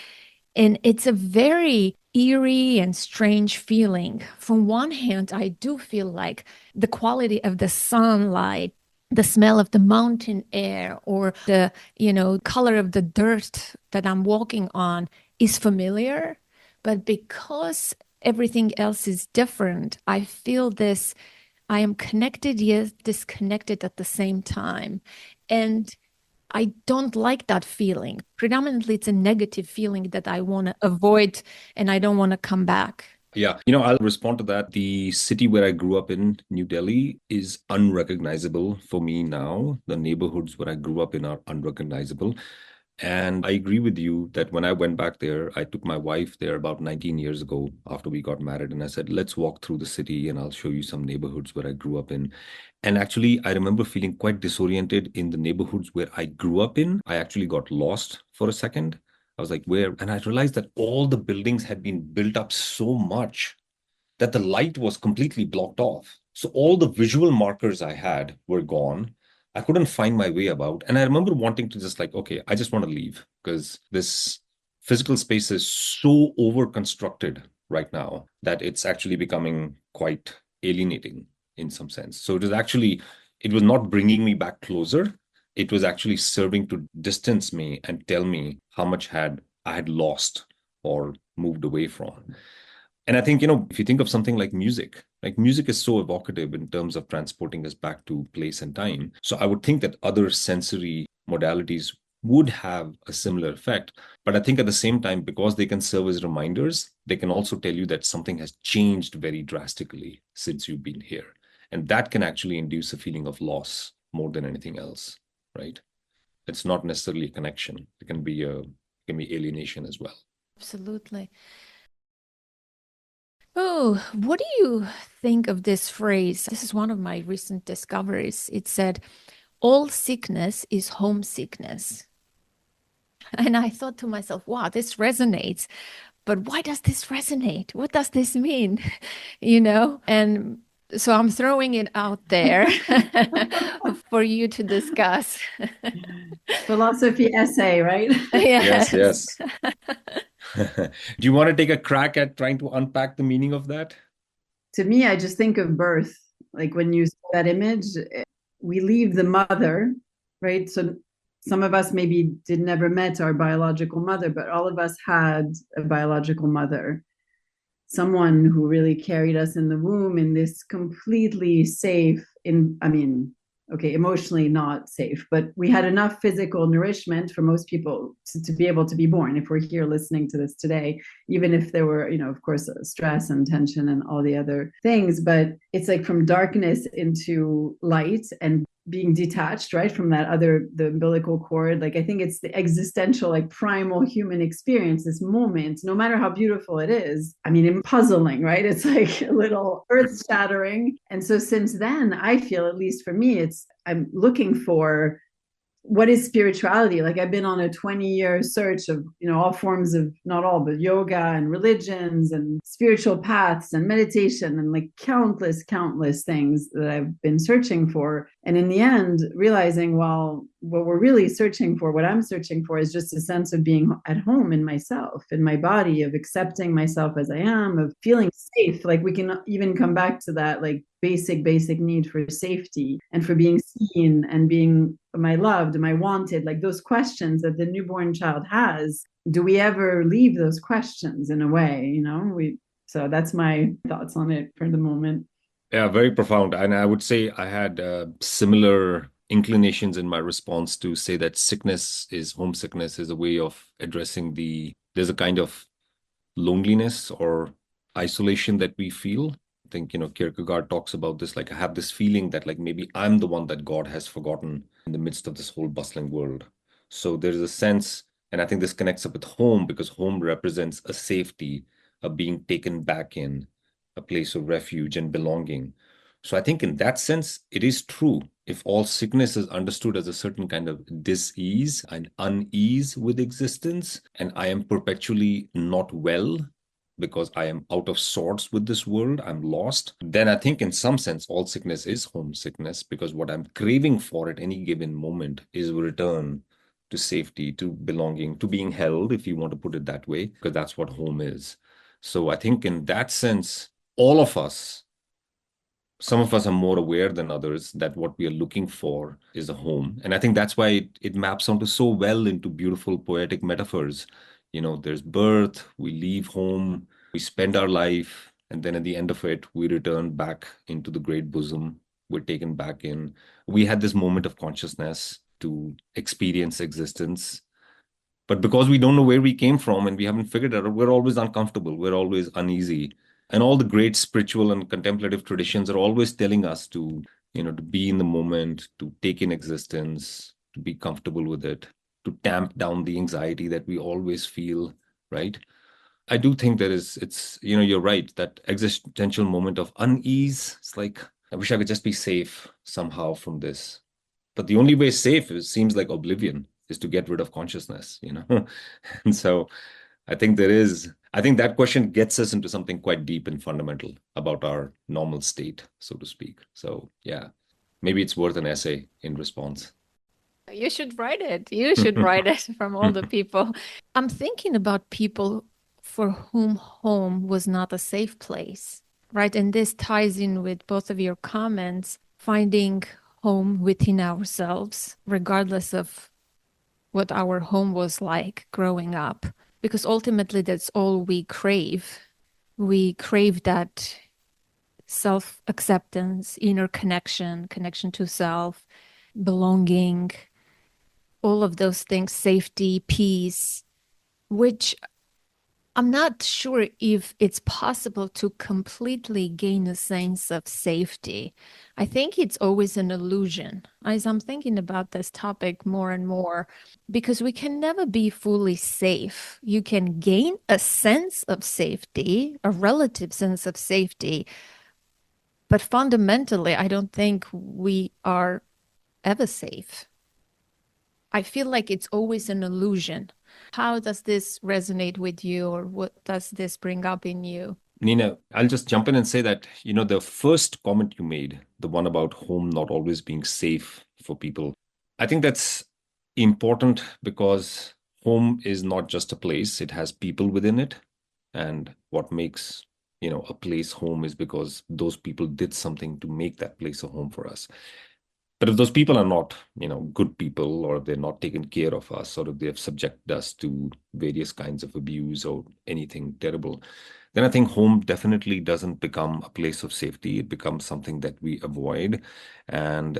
And it's a very eerie and strange feeling. From one hand, I do feel like the quality of the sunlight, the smell of the mountain air, or the, color of the dirt that I'm walking on is familiar. But because everything else is different, I feel this, I am connected yet disconnected at the same time. And I don't like that feeling. Predominantly, it's a negative feeling that I want to avoid and I don't want to come back. Yeah, I'll respond to that. The city where I grew up in, New Delhi, is unrecognizable for me now. The neighborhoods where I grew up in are unrecognizable. And I agree with you that when I went back there, I took my wife there about 19 years ago after we got married. And I said, let's walk through the city and I'll show you some neighborhoods where I grew up in. And actually, I remember feeling quite disoriented in the neighborhoods where I grew up in. I actually got lost for a second. I was like, where? And I realized that all the buildings had been built up so much that the light was completely blocked off. So all the visual markers I had were gone. I couldn't find my way about. And I remember wanting to just like, okay, I just want to leave because this physical space is so over-constructed right now that it's actually becoming quite alienating in some sense. So it was not bringing me back closer. It was actually serving to distance me and tell me how much I had lost or moved away from. And I think, if you think of something like music is so evocative in terms of transporting us back to place and time. So I would think that other sensory modalities would have a similar effect. But I think at the same time, because they can serve as reminders, they can also tell you that something has changed very drastically since you've been here. And that can actually induce a feeling of loss more than anything else, right? It's not necessarily a connection. It can be alienation as well. Absolutely. Oh, what do you think of this phrase? This is one of my recent discoveries. It said, all sickness is homesickness. And I thought to myself, wow, this resonates. But why does this resonate? What does this mean? And so I'm throwing it out there for you to discuss. Philosophy essay, right? Yes, Yes. yes. Do you want to take a crack at trying to unpack the meaning of that? To me, I just think of birth. Like when you see that image, we leave the mother, right? So some of us maybe did never met our biological mother, but all of us had a biological mother, someone who really carried us in the womb in this completely safe, okay, emotionally not safe, but we had enough physical nourishment for most people to be able to be born. If we're here listening to this today, even if there were, of course, stress and tension and all the other things, but it's like from darkness into light and being detached, right, from the umbilical cord. Like, I think it's the existential, like primal human experience, this moment, no matter how beautiful it is. I mean, it's puzzling, right? It's like a little earth shattering. And so since then, I feel, at least for me, I'm looking for what is spirituality. Like, I've been on a 20-year search of all forms of, not all, but yoga and religions and spiritual paths and meditation and like countless things that I've been searching for, and in the end realizing, well, what we're really searching for, what I'm searching for, is just a sense of being at home in myself, in my body, of accepting myself as I am, of feeling safe. Like, we can even come back to that, like basic need for safety and for being seen and being, am I loved, am I wanted, like those questions that the newborn child has. Do we ever leave those questions in a way? So that's my thoughts on it for the moment. Yeah, very profound. And I would say I had similar inclinations in my response to say that homesickness is a way of addressing there's a kind of loneliness or isolation that we feel. I think, Kierkegaard talks about this, like I have this feeling that like maybe I'm the one that God has forgotten in the midst of this whole bustling world. So there's a sense, and I think this connects up with home because home represents a safety, a being taken back in, a place of refuge and belonging. So I think in that sense, it is true. If all sickness is understood as a certain kind of dis-ease and unease with existence, and I am perpetually not well because I am out of sorts with this world, I'm lost, then I think in some sense, all sickness is homesickness, because what I'm craving for at any given moment is a return to safety, to belonging, to being held, if you want to put it that way, because that's what home is. So I think in that sense, all of us, some of us are more aware than others that what we are looking for is a home. And I think that's why it maps onto so well into beautiful poetic metaphors. There's birth, we leave home, we spend our life, and then at the end of it, we return back into the great bosom. We're taken back in. We had this moment of consciousness to experience existence. But because we don't know where we came from and we haven't figured it out, we're always uncomfortable. We're always uneasy. And all the great spiritual and contemplative traditions are always telling us to be in the moment, to take in existence, to be comfortable with it, to tamp down the anxiety that we always feel, right? I do think you're right, that existential moment of unease. It's like, I wish I could just be safe somehow from this. But the only way safe seems like oblivion, is to get rid of consciousness. And so I think that question gets us into something quite deep and fundamental about our normal state, so to speak. So yeah, maybe it's worth an essay in response. You should write it. You should write it from all the people. I'm thinking about people for whom home was not a safe place, right? And this ties in with both of your comments, finding home within ourselves, regardless of what our home was like growing up, because ultimately that's all we crave. We crave that self-acceptance, inner connection to self, belonging. all of those things, safety, peace, which I'm not sure if it's possible to completely gain a sense of safety. I think it's always an illusion. As I'm thinking about this topic more and more, because we can never be fully safe. You can gain a sense of safety, a relative sense of safety, but fundamentally, I don't think we are ever safe. I feel like it's always an illusion. How does this resonate with you, or what does this bring up in you? Nina, I'll just jump in and say that, the first comment you made, the one about home not always being safe for people, I think that's important because home is not just a place, it has people within it. And what makes, a place home is because those people did something to make that place a home for us. But if those people are not, good people, or if they're not taking care of us, or if they have subjected us to various kinds of abuse or anything terrible, then I think home definitely doesn't become a place of safety. It becomes something that we avoid. And,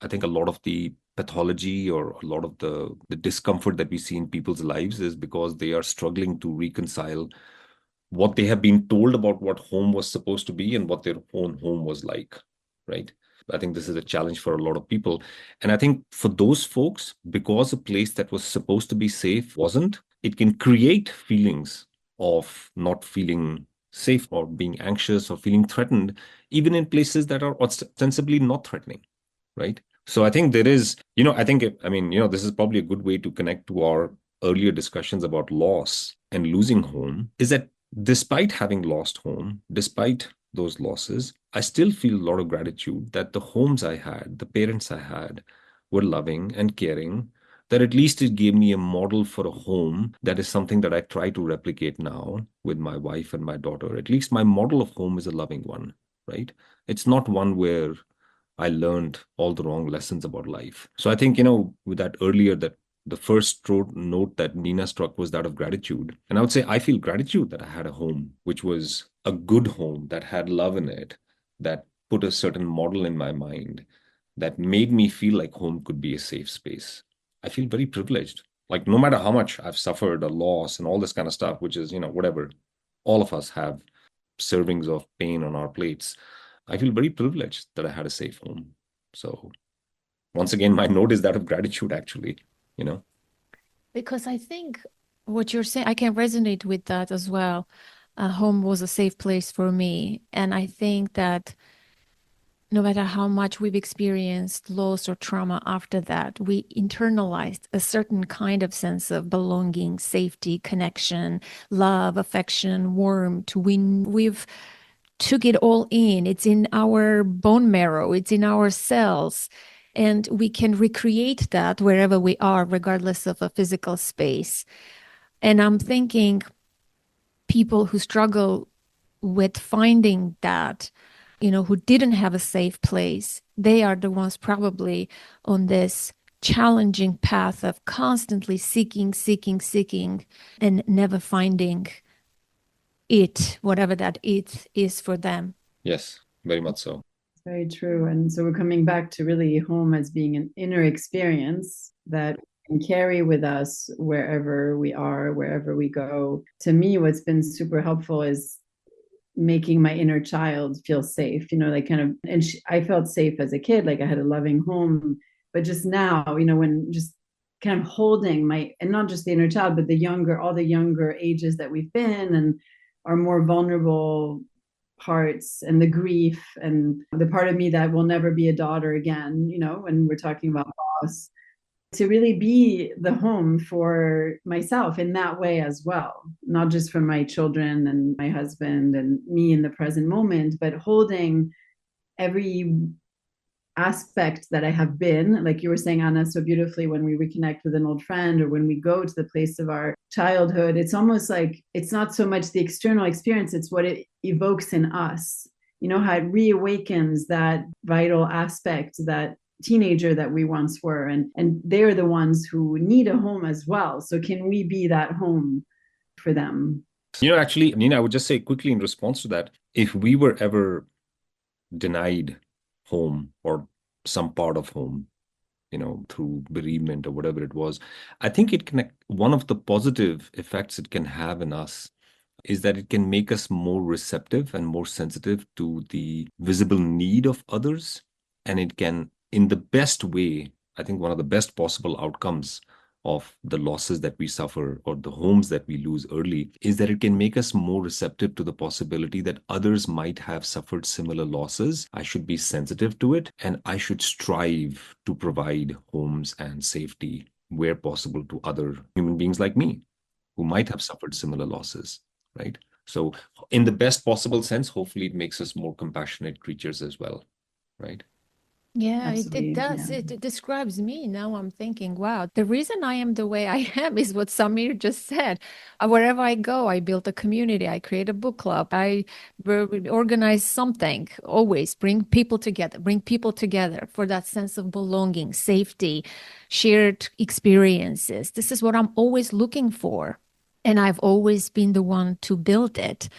I think a lot of the pathology or a lot of the discomfort that we see in people's lives is because they are struggling to reconcile what they have been told about what home was supposed to be and what their own home was like, right? I think this is a challenge for a lot of people. And I think for those folks, because a place that was supposed to be safe wasn't, it can create feelings of not feeling safe or being anxious or feeling threatened, even in places that are ostensibly not threatening, right? So I think there is, this is probably a good way to connect to our earlier discussions about loss and losing home, is that despite having lost home, despite those losses, I still feel a lot of gratitude that the homes I had, the parents I had, were loving and caring, that at least it gave me a model for a home that is something that I try to replicate now with my wife and my daughter. At least my model of home is a loving one, right? It's not one where I learned all the wrong lessons about life. So I think, with that earlier, that the first note that Nina struck was that of gratitude. And I would say I feel gratitude that I had a home, which was a good home that had love in it, that put a certain model in my mind, that made me feel like home could be a safe space. I feel very privileged. Like no matter how much I've suffered a loss and all this kind of stuff, which is, whatever, all of us have servings of pain on our plates. I feel very privileged that I had a safe home. So once again, my note is that of gratitude, actually, Because I think what you're saying, I can resonate with that as well. Home was a safe place for me. And I think that no matter how much we've experienced loss or trauma after that, we internalized a certain kind of sense of belonging, safety, connection, love, affection, warmth. We've took it all in. It's in our bone marrow, it's in our cells. And we can recreate that wherever we are, regardless of a physical space. And I'm thinking people who struggle with finding that, who didn't have a safe place, they are the ones probably on this challenging path of constantly seeking, seeking, seeking, and never finding it, whatever that it is for them. Yes, very much so. It's very true. And so we're coming back to really home as being an inner experience that we can carry with us wherever we are, wherever we go. To me, what's been super helpful is making my inner child feel safe, like kind of, and I felt safe as a kid, like I had a loving home. But just now, when just kind of holding and not just the inner child, but all the younger ages that we've been and our more vulnerable parts and the grief and the part of me that will never be a daughter again, when we're talking about loss, to really be the home for myself in that way as well, not just for my children and my husband and me in the present moment, but holding every aspect that I have been, like you were saying, Anna, so beautifully, when we reconnect with an old friend or when we go to the place of our childhood, it's almost like it's not so much the external experience, it's what it evokes in us, how it reawakens that vital aspect, that teenager that we once were, and they're the ones who need a home as well. So can we be that home for them? Actually, Nina, I would just say quickly in response to that, if we were ever denied home or some part of home, through bereavement or whatever it was. I think one of the positive effects it can have in us is that it can make us more receptive and more sensitive to the visible need of others. And it can, in the best way, I think one of the best possible outcomes of the losses that we suffer or the homes that we lose early is that it can make us more receptive to the possibility that others might have suffered similar losses. I should be sensitive to it, and I should strive to provide homes and safety where possible to other human beings like me who might have suffered similar losses, right? So in the best possible sense, hopefully it makes us more compassionate creatures as well, right? Yeah, it Absolutely. does. Yeah. It describes me. Now I'm thinking, wow, the reason I am the way I am is what Samir just said. Wherever I go, I build a community, I create a book club, I organize something, always bring people together for that sense of belonging, safety, shared experiences. This is what I'm always looking for. And I've always been the one to build it.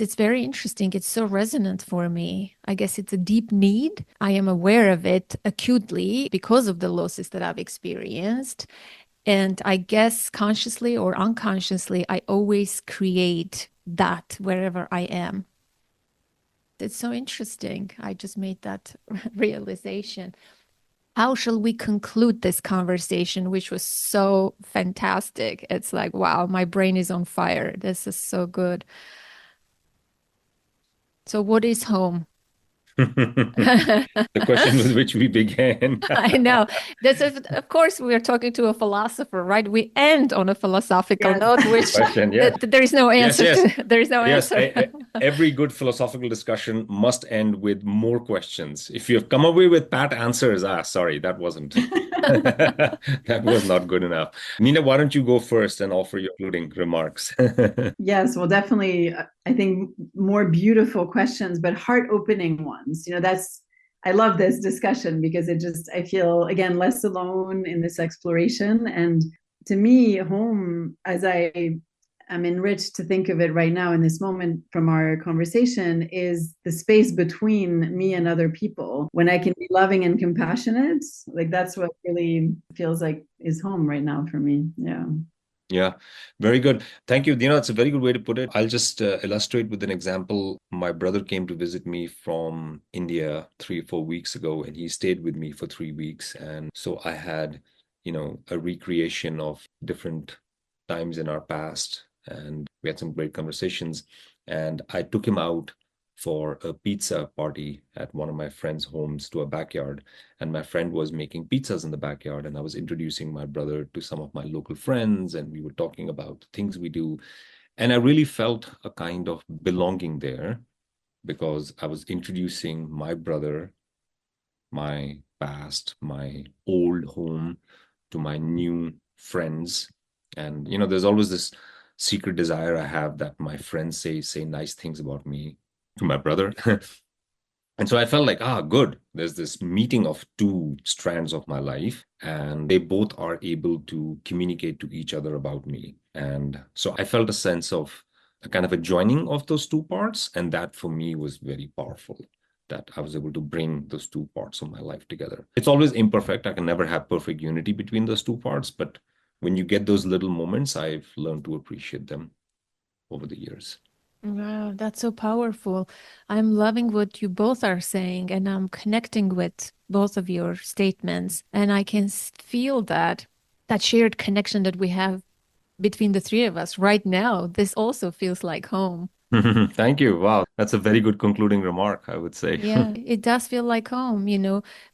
It's very interesting. It's so resonant for me. I guess it's a deep need. I am aware of it acutely because of the losses that I've experienced. And I guess consciously or unconsciously, I always create that wherever I am. It's so interesting. I just made that realization. How shall we conclude this conversation, which was so fantastic? It's like, wow, my brain is on fire. This is so good. So what is home? The question with which we began. I know. This is, of course, we are talking to a philosopher, right? We end on a philosophical note, which Question, yeah. there is no answer Yes. to. There is no answer. Every good philosophical discussion must end with more questions. If you have come away with pat answers, sorry, that wasn't. That was not good enough. Nina, why don't you go first and offer your concluding remarks? Yes, well, definitely, I think more beautiful questions, but heart-opening ones. I love this discussion because I feel, again, less alone in this exploration. And to me, home, as I'm enriched to think of it right now in this moment from our conversation, is the space between me and other people. When I can be loving and compassionate, like that's what really feels like is home right now for me. Yeah. Yeah, very good. Thank you. It's a very good way to put it. I'll just illustrate with an example. My brother came to visit me from India 3 or 4 weeks ago, and he stayed with me for 3 weeks. And so I had, a recreation of different times in our past, and we had some great conversations. And I took him out for a pizza party at one of my friends' homes to a backyard. And my friend was making pizzas in the backyard. And I was introducing my brother to some of my local friends. And we were talking about things we do. And I really felt a kind of belonging there because I was introducing my brother, my past, my old home to my new friends. And, there's always this secret desire I have that my friends say nice things about me to my brother. And so I felt like, good. There's this meeting of two strands of my life, and they both are able to communicate to each other about me. And so I felt a sense of a kind of a joining of those two parts. And that for me was very powerful, that I was able to bring those two parts of my life together. It's always imperfect. I can never have perfect unity between those two parts. But when you get those little moments, I've learned to appreciate them over the years. Wow, that's so powerful. I'm loving what you both are saying, and I'm connecting with both of your statements. And I can feel that shared connection that we have between the three of us right now. This also feels like home. Thank you. Wow, that's a very good concluding remark, I would say. Yeah, it does feel like home,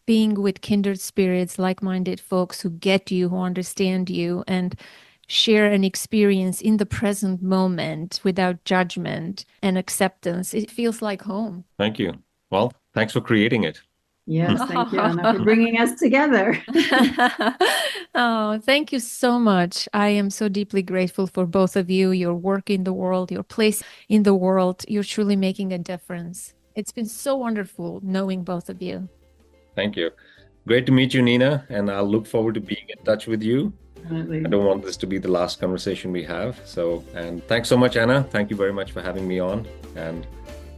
being with kindred spirits, like-minded folks who get you, who understand you, and share an experience in the present moment without judgment and acceptance. It feels like home. Thank you. Well, thanks for creating it. Yes, thank you, Anna, for bringing us together. Oh, thank you so much. I am so deeply grateful for both of you, your work in the world, your place in the world. You're truly making a difference. It's been so wonderful knowing both of you. Thank you. Great to meet you, Nina, and I'll look forward to being in touch with you. Definitely. I don't want this to be the last conversation we have. And thanks so much, Anna. Thank you very much for having me on. And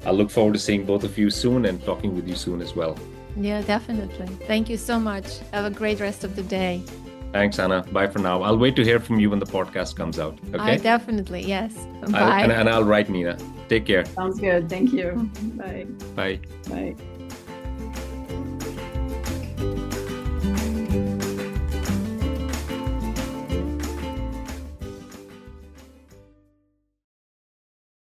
I'll look forward to seeing both of you soon and talking with you soon as well. Yeah, definitely. Thank you so much. Have a great rest of the day. Thanks, Anna. Bye for now. I'll wait to hear from you when the podcast comes out. Okay? Definitely. Yes. Bye. And I'll write Nina. Take care. Sounds good. Thank you. Bye. Bye. Bye.